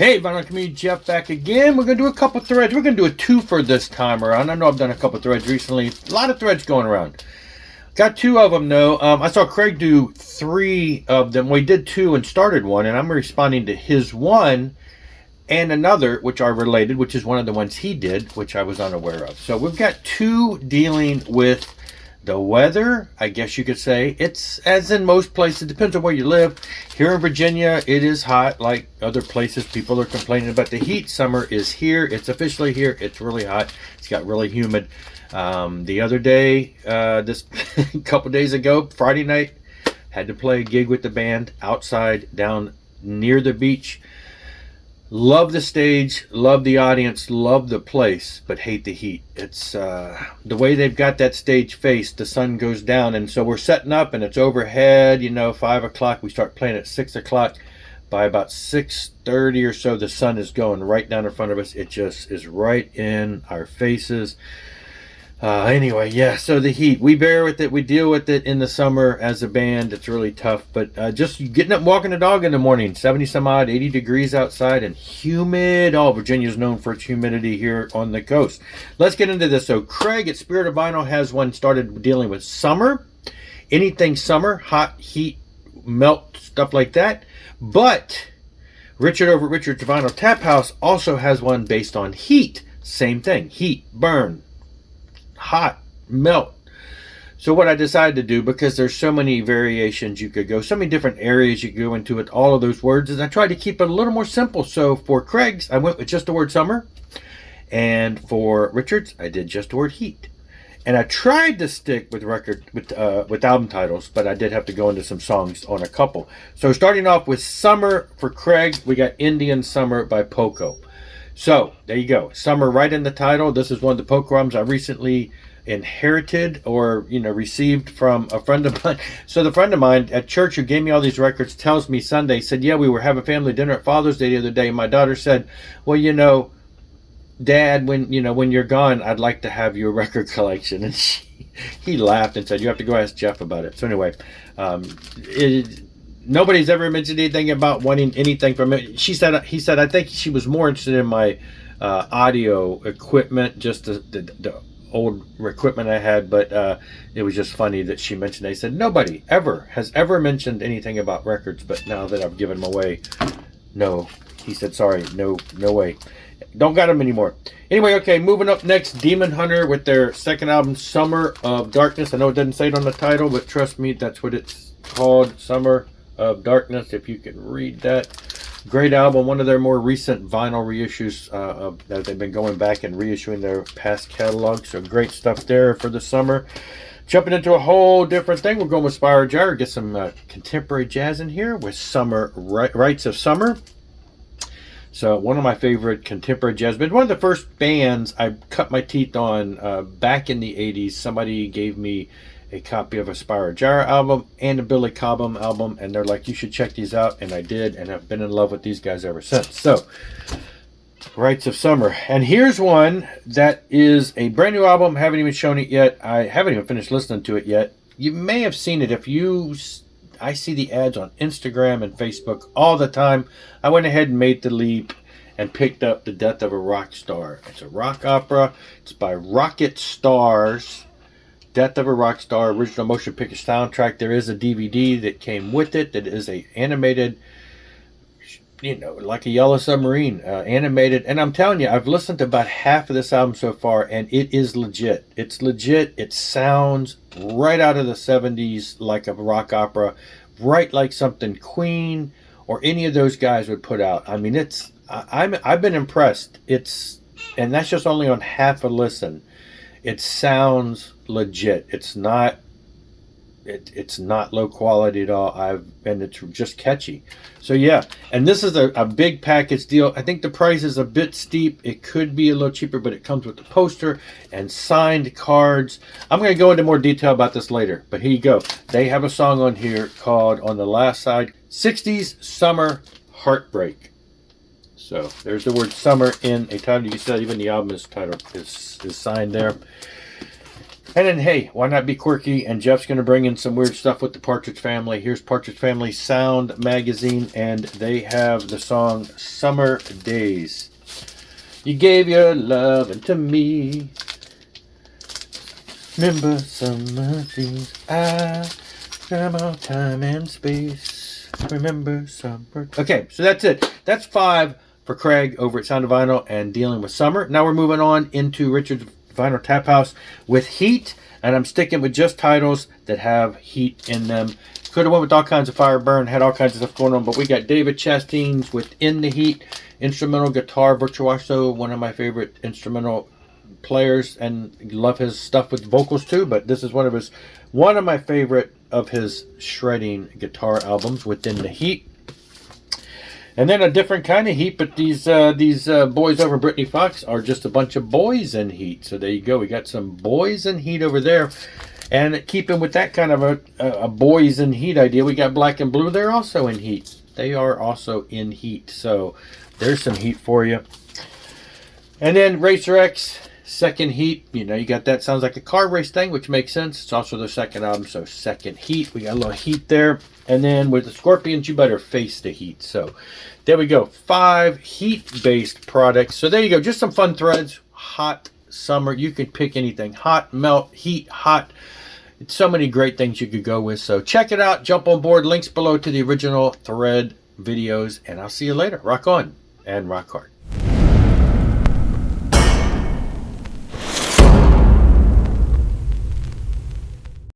Hey, Vinyl Community Jeff back again. We're going to do a couple threads. We're going to do a two-fer this time around. I know I've done a couple threads recently. A lot of threads going around. Got two of them, though. I saw Craig do three of them. We did two and started one, and I'm responding to his one and another, which are related, which is one of the ones he did, which I was unaware of. So we've got two dealing with the weather, I guess you could say. It's, as in most places, depends on where you live. Here in Virginia, it is hot. Like other places, people are complaining about the heat. Summer is here. It's officially here. It's really hot. It's got really humid. The other day, this couple days ago, Friday night, had to play a gig with the band outside down near the beach. Love the stage, love the audience, love the place, but hate the heat. It's the way they've got that stage faced. The sun goes down, and so we're setting up, and it's overhead. 5 o'clock. We start playing at 6 o'clock. By about 6:30 or so, the sun is going right down in front of us. It just is right in our faces. Anyway, yeah, so the heat, we bear with it. We deal with it in the summer as a band. It's really tough, but just getting up, walking the dog in the morning, 70 some odd, 80 degrees outside and humid. Oh, Virginia's known for its humidity here on the coast. Let's get into this. So Craig at Spirit of Vinyl has one started dealing with summer, anything summer, hot, heat, melt, stuff like that. But Richard over at Richard's Vinyl Tap House also has one based on heat. Same thing, heat, burn, hot, melt. So what I decided to do, because there's so many variations you could go, so many different areas you could go into with all of those words, is I tried to keep it a little more simple. So for Craig's, I went with just the word summer, and for Richard's, I did just the word heat. And I tried to stick with album titles, but I did have to go into some songs on a couple. So starting off with summer for Craig, we got Indian Summer by Poco. So there you go, summer right in the title. This is one of the Poco albums I recently inherited or received from a friend of mine. So the friend of mine at church who gave me all these records tells me Sunday, said, yeah, we were having family dinner at Father's Day the other day. My daughter said, well, Dad, when you're gone, I'd like to have your record collection. And he laughed and said, you have to go ask Jeff about it. So anyway, nobody's ever mentioned anything about wanting anything from it. He said, I think she was more interested in my audio equipment, just the old equipment I had, but it was just funny that she mentioned it. He said, nobody has ever mentioned anything about records, but now that I've given them away, no. He said, sorry, no way. Don't got them anymore. Anyway, okay, moving up next, Demon Hunter with their second album, Summer of Darkness. I know it doesn't say it on the title, but trust me, that's what it's called, Summer of Darkness, if you can read that. Great album, one of their more recent vinyl reissues that they've been going back and reissuing their past catalog. So great stuff there for the summer. Jumping into a whole different thing, we're going with Spyro Gyra. Get some contemporary jazz in here with Summer Rites of Summer. So one of my favorite contemporary jazz bands, one of the first bands I cut my teeth on back in the 80s. Somebody gave me a copy of a Spyro Gyra album and a Billy Cobham album, and they're like, you should check these out, and I did, and I've been in love with these guys ever since. So, Rites of Summer. And here's one that is a brand new album. Haven't even shown it yet. I haven't even finished listening to it yet. You may have seen it I see the ads on Instagram and Facebook all the time. I went ahead and made the leap and picked up The Death of a Rock Star. It's a rock opera. It's by Rocket Stars. Death of a Rock Star, original motion picture soundtrack. There is a DVD that came with it that is a animated, like a Yellow Submarine, animated. And I'm telling you, I've listened to about half of this album so far, and it is legit. It's legit. It sounds right out of the 70s like a rock opera, right like something Queen or any of those guys would put out. I mean, I've been impressed. And that's just only on half a listen. It sounds legit. It's not low quality at all. And it's just catchy. So yeah, and this is a big package deal. I think the price is a bit steep. It could be a little cheaper, but it comes with the poster and signed cards. I'm going to go into more detail about this later, but here you go. They have a song on here called, on the last side, 60s Summer Heartbreak. So there's the word summer in a title. You said even the album is title is signed there. And then, hey, why not be quirky? And Jeff's going to bring in some weird stuff with the Partridge Family. Here's Partridge Family Sound Magazine, and they have the song Summer Days. You gave your love to me. Remember summer days. I spent all time and space. Remember summer. Okay, so that's it. That's 5 for Craig over at Sound of Vinyl and dealing with summer. Now we're moving on into Richard's Vinyl Tap House with heat, and I'm sticking with just titles that have heat in them. Could have went with all kinds of fire burn, had all kinds of stuff going on, but we got David Chastain's Within the Heat, instrumental guitar virtuoso, one of my favorite instrumental players, and love his stuff with vocals too, but this is one of my favorite of his shredding guitar albums, Within the Heat. And then a different kind of heat, but these boys over in Britny Fox are just a bunch of boys in heat. So there you go. We got some boys in heat over there. And keeping with that kind of a boys in heat idea, we got Black and Blue. They're also in heat. They are also in heat. So there's some heat for you. And then Racer X, Second Heat. You know, you got that. Sounds like a car race thing, which makes sense. It's also their second album, so Second Heat. We got a little heat there. And then with the Scorpions, you better face the heat. So there we go. 5 heat-based products. So there you go. Just some fun threads. Hot summer. You can pick anything. Hot, melt, heat, hot. It's so many great things you could go with. So check it out. Jump on board. Links below to the original thread videos. And I'll see you later. Rock on and rock hard.